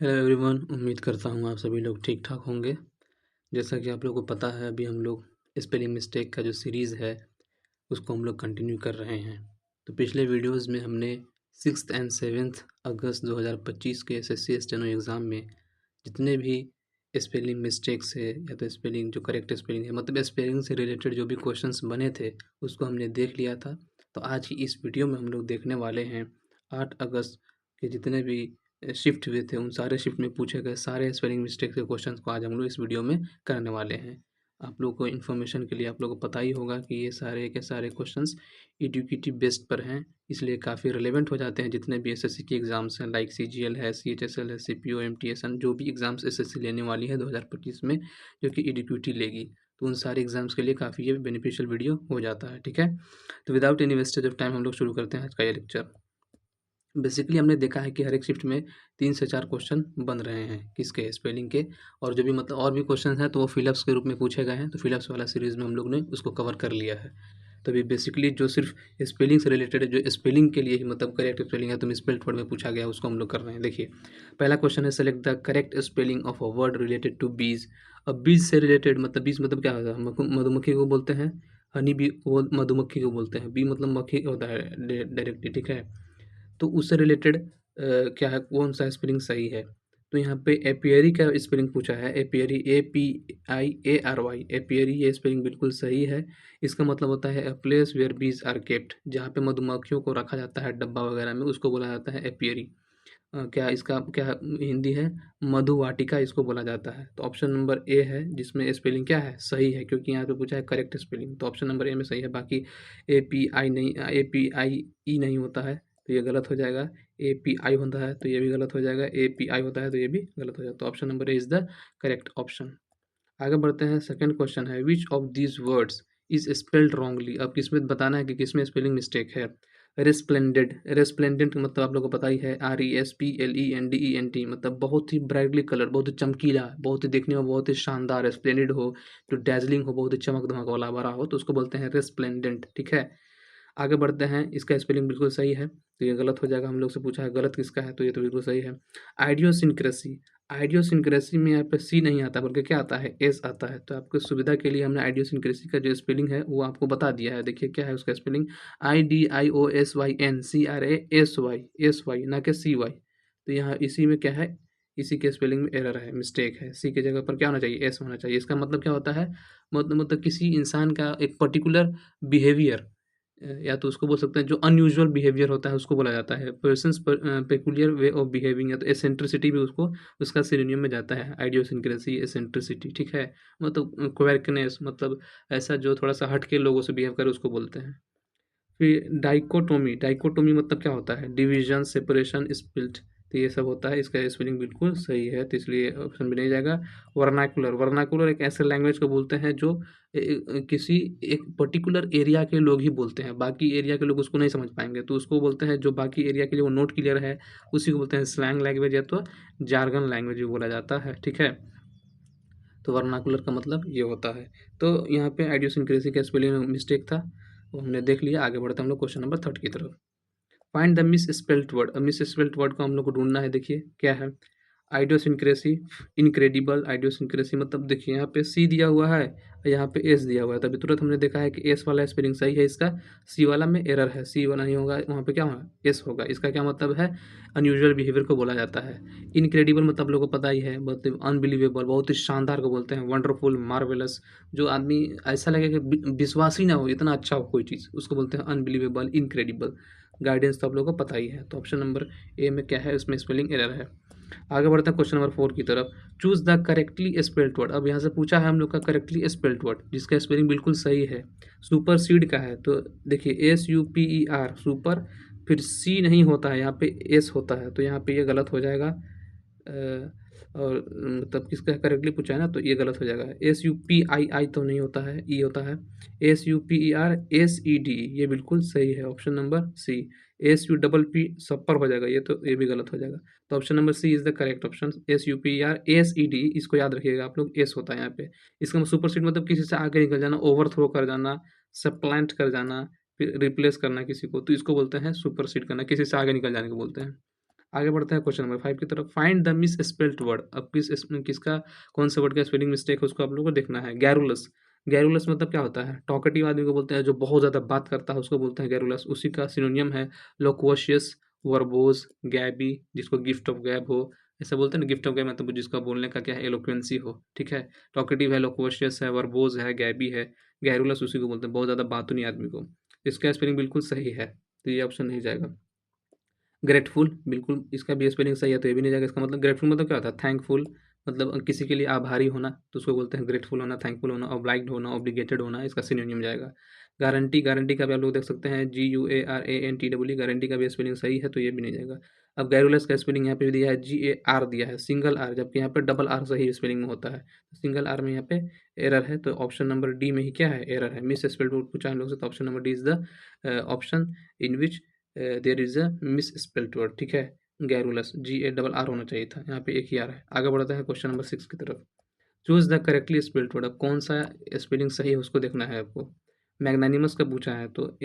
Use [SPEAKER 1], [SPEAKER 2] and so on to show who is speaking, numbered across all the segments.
[SPEAKER 1] Hello everyone, उम्मीद करता हूँ आप सभी लोग ठीक ठाक होंगे। जैसा कि आप लोगों को पता है, अभी हम लोग स्पेलिंग मिस्टेक का जो सीरीज़ है उसको हम लोग कंटिन्यू कर रहे हैं। तो पिछले वीडियोस में हमने 6th एंड 7th अगस्त 2025 के एसएससी स्टेनो एग्ज़ाम में जितने भी स्पेलिंग मिस्टेक्स है या तो स्पेलिंग जो करेक्ट स्पेलिंग है, मतलब स्पेलिंग से रिलेटेड जो भी क्वेश्चंस बने थे उसको हमने देख लिया था। तो आज की इस वीडियो में हम लोग देखने वाले हैं 8 अगस्त के जितने भी शिफ्ट हुए थे उन सारे शिफ्ट में पूछे गए सारे स्पेलिंग मिस्टेक के क्वेश्चंस को आज हम लोग इस वीडियो में करने वाले हैं। आप लोग को इन्फॉर्मेशन के लिए आप लोग को पता ही होगा कि ये सारे के सारे क्वेश्चंस एडुकेटिव बेस्ड पर हैं, इसलिए काफ़ी रिलेवेंट हो जाते हैं जितने भी एसएससी के एग्ज़ाम्स हैं, लाइक सीजीएल है, सीएचएसएल है, सीपीओ, एमटीएसएन, जो भी एग्ज़ाम्स एसएससी लेने वाली है 2025 में, जो कि एडुकेटिव लेगी। तो उन सारे एग्ज़ाम्स के लिए काफ़ी ये बेनिफिशियल वीडियो हो जाता है। ठीक है, तो without any wastage of time हम लोग शुरू करते हैं आज का ये लेक्चर। बेसिकली हमने देखा है कि हर एक शिफ्ट में 3 से 4 क्वेश्चन बन रहे हैं किसके, स्पेलिंग के। और जो भी मतलब और भी क्वेश्चन हैं तो वो फिलअप्स के रूप में पूछे गए हैं, तो फिलअप्स वाला सीरीज़ में हम लोग ने उसको कवर कर लिया है। तो अभी बेसिकली जो सिर्फ स्पेलिंग से रिलेटेड है, जो स्पेलिंग के लिए ही मतलब करेक्ट स्पेलिंग है तो मिसस्पेल्ड वर्ड में पूछा गया है, उसको हम लोग कर रहे हैं। देखिए, पहला क्वेश्चन है, select the correct spelling of a word related to बीज। अब बीज से रिलेटेड मतलब बीज मतलब क्या होता है, मधुमक्खी को बोलते हैं हनी बी, वो मधुमक्खी को बोलते हैं, बी मतलब मक्खी होता है डायरेक्टली। ठीक है, तो उससे रिलेटेड क्या है, कौन सा स्पेलिंग सही है। तो यहाँ पे एपियरी का स्पेलिंग पूछा है, एपियरी APIARY, एपियरी, ये स्पेलिंग बिल्कुल सही है। इसका मतलब होता है a place where bees are kept, जहाँ पे मधुमक्खियों को रखा जाता है डब्बा वगैरह में, उसको बोला जाता है एपियरी। क्या इसका क्या हिंदी है, मधुवाटिका इसको बोला जाता है। तो ऑप्शन नंबर ए है जिसमें स्पेलिंग क्या है, सही है, क्योंकि यहाँ पे पूछा है करेक्ट स्पेलिंग, तो ऑप्शन नंबर ए में सही है। बाकी API नहीं, APIE नहीं होता है तो ये गलत हो जाएगा। API होता है तो ये भी गलत हो जाएगा, API होता है तो ये भी गलत हो जाएगा। तो option number A is the correct option. आगे बढ़ते हैं, सेकंड क्वेश्चन है, which of these words is spelled wrongly. अब किसमें बताना है कि किसमें स्पेलिंग मिस्टेक है। रेस्प्लेंडेड, रेस्प्लेंडेंट मतलब आप लोगों को पता ही है, RESPLENDENT, मतलब बहुत ही ब्राइटली कलर, बहुत ही चमकीला, बहुत ही देखने में बहुत ही शानदार, स्प्लेंडेड हो, जो डैजलिंग हो, बहुत ही चमक धमक वाला भरा हो, तो उसको बोलते हैं रेस्प्लेंडेंट। ठीक है, आगे बढ़ते हैं, इसका स्पेलिंग बिल्कुल सही है तो ये गलत हो जाएगा। हम लोग से पूछा है गलत किसका है, तो ये तो बिल्कुल सही है। आइडियोसिंक्रेसी, आइडियोसिंक्रेसी में यहाँ पे सी नहीं आता बल्कि क्या आता है, एस आता है। तो आपकी सुविधा के लिए हमने आइडियोसिंक्रेसी का जो स्पेलिंग है वो आपको बता दिया है। देखिए क्या है उसका स्पेलिंग, IDIOSYNCRASY, ना कि CY। तो यहाँ इसी में क्या है, इसी के स्पेलिंग में एरर है, मिस्टेक है। सी की जगह पर क्या होना चाहिए, एस होना चाहिए। इसका मतलब क्या होता है, मतलब किसी इंसान का एक पर्टिकुलर बिहेवियर, या तो उसको बोल सकते हैं जो अनयूजुअल बिहेवियर होता है उसको बोला जाता है persons peculiar way of behaving, या तो एसेंट्रिसिटी भी उसको उसका सिनोनिम में जाता है, आइडियोसिंक्रेसी, एसेंट्रिसिटी। ठीक है, मतलब क्वर्कनेस, मतलब ऐसा जो थोड़ा सा हट के लोगों से बिहेव करे उसको बोलते हैं। फिर डाइकोटोमी, डाइकोटोमी मतलब क्या होता है, डिवीजन, सेपरेशन, स्प्लिट। तो ये सब होता है, इसका स्पेलिंग बिल्कुल सही है तो इसलिए ऑप्शन भी नहीं जाएगा। वर्नाकुलर, वर्नाकुलर एक ऐसे लैंग्वेज को बोलते हैं जो किसी एक पर्टिकुलर एरिया के लोग ही बोलते हैं, बाकी एरिया के लोग उसको नहीं समझ पाएंगे, तो उसको बोलते हैं, जो बाकी एरिया के लिए वो नोट क्लियर है उसी को बोलते हैं स्लैंग लैंग्वेज या तो जार्गन लैंग्वेज भी बोला जाता है। ठीक है, तो वर्नाकुलर का मतलब ये होता है। तो यहाँ पे आइडियोसिंक्रेसी का स्पेलिंग मिस्टेक था, वो हमने देख लिया। आगे बढ़ते हैं हम लोग क्वेश्चन नंबर 3 की तरफ। Find the miss spelt word. अब मिस स्पेल्ट वर्ड को हम लोग को ढूंढना है। देखिए क्या है, आइडियोसिंक्रेसी, इनक्रेडिबल, आइडियोसिंक्रेसी, मतलब देखिए यहाँ पे सी दिया हुआ है, यहाँ पे एस दिया हुआ है, तभी तुरंत हमने देखा है कि एस वाला स्पेलिंग सही है इसका, सी वाला में एरर है, सी वाला नहीं होगा, वहाँ पे क्या होगा, एस होगा। इसका क्या मतलब है, अनयूजुअल बिहेवियर को बोला जाता है। इनक्रेडिबल मतलब लोगों को पता ही है, बहुत अनबिलीवेबल, बहुत ही शानदार को बोलते हैं। वंडरफुल, मार्वेलस, जो आदमी ऐसा लगे कि विश्वास ही ना हो, इतना अच्छा हो कोई चीज़, उसको बोलते हैं अनबिलीवेबल, इनक्रेडिबल। गाइडेंस तो आप लोगों को पता ही है, तो ऑप्शन नंबर ए में क्या है, उसमें स्पेलिंग एरर है। आगे बढ़ते हैं क्वेश्चन नंबर 4 की तरफ। Choose the correctly spelled word. अब यहाँ से पूछा है हम लोग का करेक्टली स्पेल्ड वर्ड जिसका स्पेलिंग बिल्कुल सही है, सुपर सीड का है। तो देखिए SUPER, सुपर, फिर सी नहीं होता है, यहाँ पे एस होता है, तो यहाँ पे ये गलत हो जाएगा। और मतलब किसका करेक्टली पूछा है ना, तो ये गलत हो जाएगा। SUPII तो नहीं होता है, ई होता है। SUPERSED, ये बिल्कुल सही है, ऑप्शन नंबर सी। SUPP सपर हो जाएगा, ये भी गलत हो जाएगा। तो option number C is the correct option. SUPERSED, इसको याद रखिएगा आप लोग, एस होता है यहाँ पे। इसका सुपरसीड मतलब किसी से आगे निकल जाना, ओवरथ्रो कर जाना, सप्लांट कर जाना, फिर रिप्लेस करना किसी को, तो इसको बोलते हैं सुपरसीड करना, किसी से आगे निकल जाने को बोलते हैं। आगे बढ़ते हैं क्वेश्चन नंबर 5 की तरफ। Find the miss spelled word. अब किसका कौन से वर्ड का स्पेलिंग मिस्टेक है उसको आप लोगों को देखना है। गैरुलस, गैरुलस मतलब क्या होता है? टॉकेटिव आदमी को बोलते हैं, जो बहुत ज़्यादा बात करता है उसको बोलते हैं गैरुलस। उसी का सिनोनियम है लोक्वेशियस, वर्बोज, गैबी, जिसको गिफ्ट ऑफ गैब हो, ऐसा बोलते हैं ना, गिफ्ट ऑफ गैब मतलब जिसका बोलने का क्या है, एलोक्वेंसी हो, ठीक है। टॉकेटिव है, लोक्वेशियस है, वर्बोज है, गैबी है, गैरुलस उसी को बोलते हैं, बहुत ज़्यादा बातूनी आदमी को। इसका स्पेलिंग बिल्कुल सही है, तो ये ऑप्शन नहीं जाएगा। ग्रेटफुल, बिल्कुल इसका भी स्पेलिंग सही है, तो ये भी नहीं जाएगा। इसका मतलब ग्रेटफुल मतलब क्या होता है? थैंकफुल, मतलब किसी के लिए आभारी होना, तो उसको बोलते हैं ग्रेटफुल होना, थैंकफुल होना, ऑब्लाइग्ड होना, ऑब्लिगेटेड होना, इसका सिनोनिम जाएगा। गारंटी, गारंटी का भी आप लोग देख सकते हैं, GUARANTEE, गारंटी का भी स्पेलिंग सही है, तो ये भी नहीं जाएगा। अब गैरुलस का स्पेलिंग यहाँ पे दिया है GAR दिया है, सिंगल आर, जबकि यहाँ पे डबल आर सही स्पेलिंग में होता है। सिंगल आर में यहाँ पे एरर है, तो ऑप्शन नंबर डी में ही क्या है? एरर है, मिस स्पेल्ड पूछा हम लोग से, तो option number D is the option in which there is a misspelled word, ठीक है। गैरुलस GARR होना चाहिए था, यहाँ पे एक ही आ रहा है। आगे बढ़ता है क्वेश्चन नंबर 6 की तरफ। Choose the correctly spelled word. अब कौन सा स्पेलिंग सही है उसको देखना है आपको। मैग्नानिमस का पूछा है, तो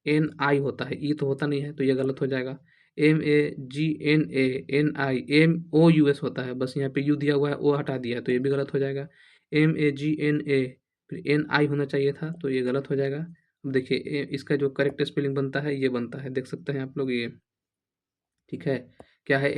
[SPEAKER 1] MAGNANI होता है, ई तो होता नहीं है, तो ये गलत हो जाएगा। MAGNANIMOUS होता है, बस यहाँ पे यू दिया हुआ है, ओ हटा दिया है, तो ये भी गलत हो जाएगा। MAGNA, फिर NI होना चाहिए था, तो ये गलत हो जाएगा। अब देखिए इसका जो करेक्ट स्पेलिंग बनता है, ये बनता है, देख सकते हैं आप लोग ये, ठीक है। क्या है?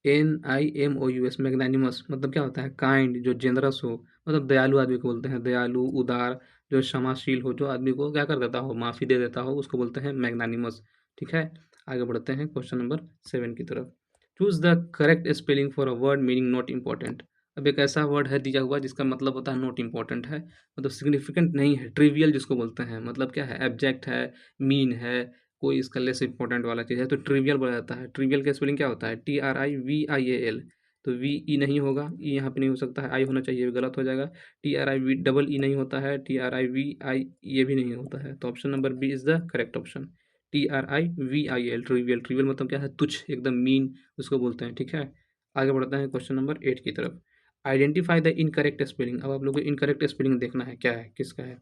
[SPEAKER 1] MAGNANIMOUS, मैग्नानिमस मतलब क्या होता है? काइंड, जो जेनरस हो, मतलब दयालु आदमी को बोलते हैं, दयालु, उदार, जो क्षमाशील हो, जो आदमी को क्या कर देता हो, माफ़ी दे देता हो, उसको बोलते हैं मैग्नानिमस, ठीक है। आगे बढ़ते हैं क्वेश्चन नंबर 7 की तरफ। Choose the correct spelling for a word meaning not important. अब एक ऐसा वर्ड है दिया हुआ जिसका मतलब होता है नॉट इम्पॉर्टेंट है, मतलब सिग्निफिकेंट नहीं है, ट्रिवियल जिसको बोलते हैं, मतलब क्या है? एब्जेक्ट है, मीन है, कोई इसका लेस इंपॉर्टेंट वाला चीज़ है, तो ट्रिवियल बोला जाता है। ट्रिवियल का स्पेलिंग क्या होता है? TRIVIAL, तो वी ई नहीं होगा, ई यहाँ पे नहीं हो सकता है, आई होना चाहिए, ये गलत हो जाएगा। TRIV डबल ई नहीं होता है, TRIVI ये भी नहीं होता है, तो option number B is the correct option. TRIVIL, trivial, trivial मतलब क्या है? तुच्छ, एकदम मीन, उसको बोलते हैं, ठीक है। आगे बढ़ता है क्वेश्चन नंबर 8 की तरफ। Identify the incorrect spelling. अब आप लोगों को इनकरेक्ट स्पेलिंग देखना है, क्या है, किसका है।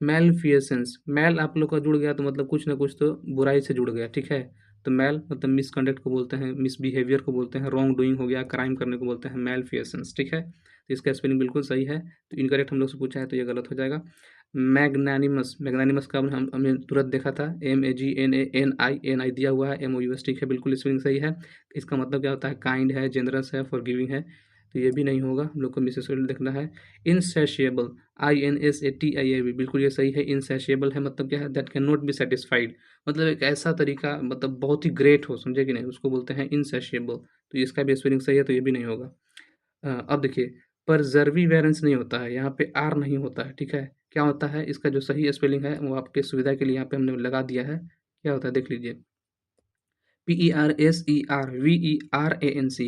[SPEAKER 1] मैलफियसेंस, मैल आप लोग का जुड़ गया तो मतलब कुछ ना कुछ तो बुराई से जुड़ गया, ठीक है। तो मैल मतलब मिसकंडक्ट को बोलते हैं, मिसबिहेवियर को बोलते हैं, रॉन्ग डूइंग हो गया, क्राइम करने को बोलते हैं मैलफियसेंस, ठीक है। तो इसका स्पेलिंग बिल्कुल सही है, तो इनकरेक्ट हम लोग से पूछा है, तो ये गलत हो जाएगा। मैग्नानिमस, मैग्नानिमस का हमने तुरंत देखा था, MAGNANI दिया हुआ है, MOUS, ठीक है, बिल्कुल स्पेलिंग सही है। इसका मतलब क्या होता है? काइंड है, जेनरस है, फॉरगिविंग है, तो ये भी नहीं होगा, हम लोग को मिस स्पेलिंग देखना है। इनसैशिएबल, INSATIABL, बिल्कुल ये सही है। इनसैशिएबल है मतलब क्या है? That can not be satisfied, मतलब एक ऐसा तरीका, मतलब बहुत ही ग्रेट हो, समझे कि नहीं, उसको बोलते हैं इनसैशिएबल, तो इसका भी स्पेलिंग सही है, तो ये भी नहीं होगा। अब देखिए, परजर्वीवेरेंस नहीं होता है, यहाँ पे आर नहीं होता है, ठीक है। क्या होता है? इसका जो सही स्पेलिंग है वो आपके सुविधा के लिए यहाँ पे हमने लगा दिया है, क्या होता है देख लीजिए। PERSERVERANC,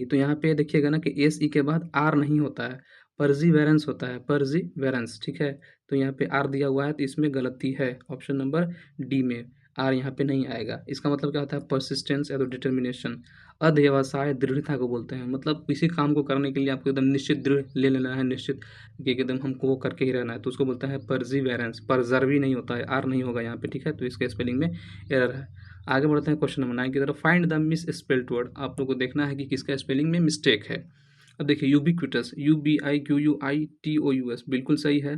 [SPEAKER 1] तो यहाँ पे देखिएगा ना कि SE के बाद आर नहीं होता है, परजीवेरेंस होता है, परजीवेरेंस, ठीक है। तो यहाँ पे आर दिया हुआ है, तो इसमें गलती है, ऑप्शन नंबर डी में आर यहाँ पे नहीं आएगा। इसका मतलब क्या होता है? परसिस्टेंस या तो डिटर्मिनेशन। अध्यवसाय, दृढ़ता को बोलते हैं, मतलब किसी काम को करने के लिए आपको एकदम निश्चित दृढ़ ले लेना है, निश्चित कि एकदम हमको वो करके ही रहना है, तो उसको बोलता है परजीवेरेंस। परजर्वी नहीं होता है, आर नहीं होगा यहाँ पे, ठीक है, तो इसके स्पेलिंग में एरर है। आगे बढ़ते हैं क्वेश्चन नंबर 9 की तरफ। Find the miss spelled word. आप लोग को देखना है कि किसका स्पेलिंग में मिस्टेक है। अब देखिए, यूबिक्विटस, UBIQUITOUS बिल्कुल सही है,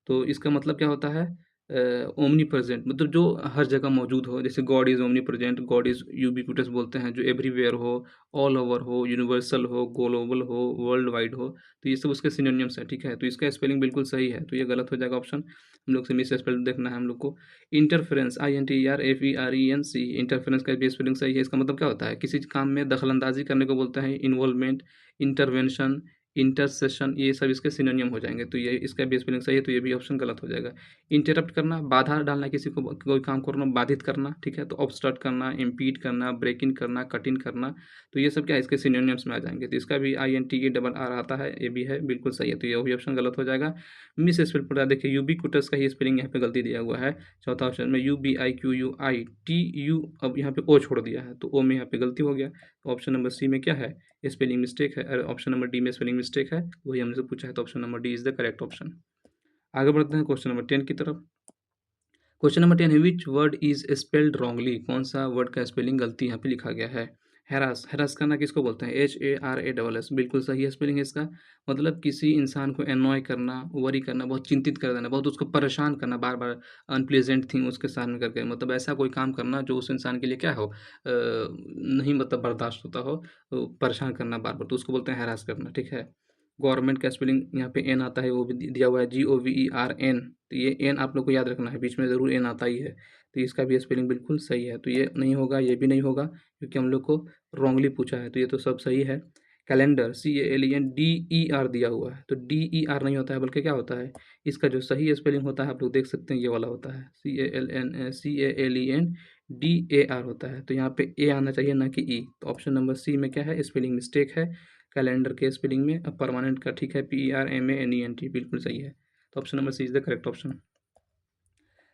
[SPEAKER 1] तो इसका मतलब क्या होता है? ओमनी प्रेजेंट, मतलब जो हर जगह मौजूद हो, जैसे God is omni present, God is ubiquitous बोलते हैं, जो एवरीवेयर हो, ऑल ओवर हो, यूनिवर्सल हो, ग्लोबल हो, वर्ल्ड वाइड हो, तो ये सब उसके सिनोनिम्स हैं, ठीक है। तो इसका स्पेलिंग बिल्कुल सही है, तो ये गलत हो जाएगा ऑप्शन, हम लोग से मिस स्पेल देखना है हम लोग को। इंटरफेरेंस, INTERFERENC, इंटरफेरेंस का भी स्पेलिंग सही है। इसका मतलब क्या होता है? किसी काम में दखलंदाजी करने को बोलते हैं, इन्वॉल्वमेंट, इंटरवेंशन, इंटरसेशन, ये सब इसके सिनोनियम हो जाएंगे, तो ये इसका भी स्पेलिंग सही है, तो ये भी ऑप्शन गलत हो जाएगा। इंटरप्ट करना, बाधा डालना, किसी को कोई काम करना, बाधित करना, ठीक है, तो ऑब्स्ट्रक्ट करना, इम्पीड करना, ब्रेक इन करना, कट इन करना, तो ये सब क्या है? इसके सिनोनिम्स में आ जाएंगे, तो इसका भी INTERR आता है, ये भी है, बिल्कुल सही है, तो ये भी ऑप्शन गलत हो जाएगा। मिस स्पेल पड़ा, देखिए यूबिक्विटस का ही स्पेलिंग यहाँ पे गलती दिया हुआ है, चौथा ऑप्शन में UBIQUITU, अब यहाँ पे ओ छोड़ दिया है, तो ओ में यहाँ पे गलती हो गया, तो ऑप्शन नंबर सी में क्या है? स्पेलिंग मिस्टेक है, और ऑप्शन नंबर डी में स्पेलिंग मिस्टेक है, वही हमसे पूछा है, तो option number D is the correct option. आगे बढ़ते हैं क्वेश्चन नंबर 10 की तरफ। क्वेश्चन नंबर 10 है which word is spelled wrongly, कौन सा वर्ड का स्पेलिंग गलती यहाँ पे लिखा गया है। हैरास, हैरास करना किसको बोलते हैं, HARASS, बिल्कुल सही स्पेलिंग है इसका। मतलब किसी इंसान को एनॉय करना, वरी करना, बहुत चिंतित कर देना, बहुत उसको परेशान करना, बार बार अनप्लेजेंट थिंग उसके सामने करके, मतलब ऐसा कोई काम करना जो उस इंसान के लिए क्या हो, नहीं मतलब बर्दाश्त होता हो, तो परेशान करना बार बार, तो उसको बोलते हैं हैरास करना, ठीक है। गवर्नमेंट का स्पेलिंग यहाँ पे एन आता है, वो भी दिया हुआ है GOVERN, तो ये एन आप लोग को याद रखना है, बीच में ज़रूर एन आता ही है, तो इसका भी स्पेलिंग बिल्कुल सही है। तो ये नहीं होगा, ये भी नहीं होगा, क्योंकि हम लोग को रॉन्गली पूछा है, तो ये तो सब सही है। कैलेंडर CALENDER दिया हुआ है, तो DER नहीं होता है, बल्कि क्या होता है, इसका जो सही स्पेलिंग होता है आप लोग देख सकते हैं, ये वाला होता है CALENDAR होता है, तो यहाँ पे ए आना चाहिए ना कि ई। तो ऑप्शन नंबर सी में क्या है, स्पेलिंग मिस्टेक है कैलेंडर के स्पेलिंग में। अब परमानेंट का ठीक है, PERMANENT, बिल्कुल सही है। तो option number C is the correct option.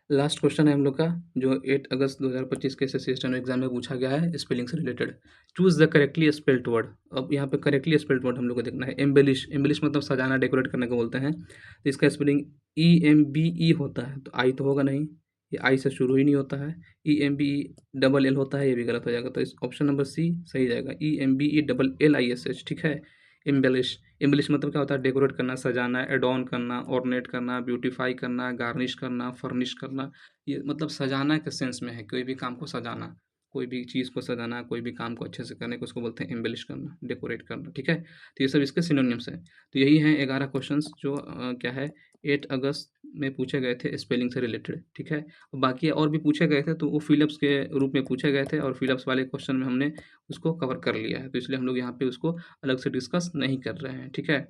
[SPEAKER 1] Last question है हम लोग का, जो 8 अगस्त 2025 के एसएससी स्टेनो एग्जाम में पूछा गया है, स्पेलिंग से related. Choose the correctly spelled word. अब यहाँ पे करेक्टली स्पेल्ड वर्ड हम लोग को देखना है। एम्बेलिश, एम्बेलिश मतलब सजाना, डेकोरेट करने को बोलते हैं, तो इसका स्पेलिंग EMBE होता है, तो आई तो होगा नहीं, ये आई से शुरू ही नहीं होता है। EMBE होता है, ये भी गलत हो जाएगा, तो इस ऑप्शन नंबर सी सही जाएगा, EMBELLISH, ठीक है। एम्बेलिश, एम्बेलिश मतलब क्या होता है, डेकोरेट करना, सजाना, एडॉन करना, ऑर्नेट करना, ब्यूटीफाई करना, गार्निश करना, फर्निश करना, ये मतलब सजाना के सेंस में है, कोई भी काम को सजाना, कोई भी चीज़ को सजाना, कोई भी काम को अच्छे से करने को उसको बोलते हैं एम्बेलिश करना, डेकोरेट करना, ठीक है। तो ये सब इसके सिनोनिम्स हैं। तो यही हैं 11 क्वेश्चंस जो क्या है 8 अगस्त में पूछे गए थे स्पेलिंग से रिलेटेड, ठीक है। और बाकी और भी पूछे गए थे, तो वो फिलअप्स के रूप में पूछे गए थे, और फिलअप्स वाले क्वेश्चन में हमने उसको कवर कर लिया है, तो इसलिए हम लोग यहाँ पे उसको अलग से डिस्कस नहीं कर रहे हैं, ठीक है।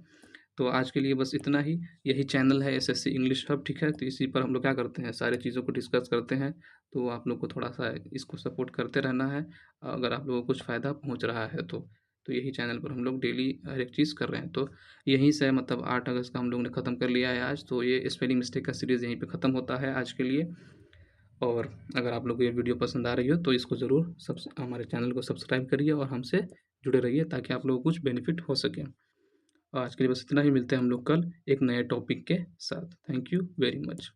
[SPEAKER 1] तो आज के लिए बस इतना ही। यही चैनल है SSC इंग्लिश हब, ठीक है। तो इसी पर हम लोग क्या करते हैं, सारी चीज़ों को डिस्कस करते हैं, तो आप लोग को थोड़ा-सा इसको सपोर्ट करते रहना है, अगर आप लोगों को कुछ फ़ायदा पहुँच रहा है तो। तो यही चैनल पर हम लोग डेली हर एक चीज़ कर रहे हैं। तो यहीं से मतलब 8 अगस्त का हम लोग ने ख़त्म कर लिया है आज, तो ये स्पेलिंग मिस्टेक का सीरीज़ यहीं पे ख़त्म होता है आज के लिए। और अगर आप लोग को ये वीडियो पसंद आ रही हो, तो इसको ज़रूर हमारे चैनल को सब्सक्राइब करिए और हमसे जुड़े रहिए, ताकि आप लोगों को कुछ बेनिफिट हो सके। आज के लिए बस इतना ही, मिलते हैं हम लोग कल एक नए टॉपिक के साथ। Thank you very much.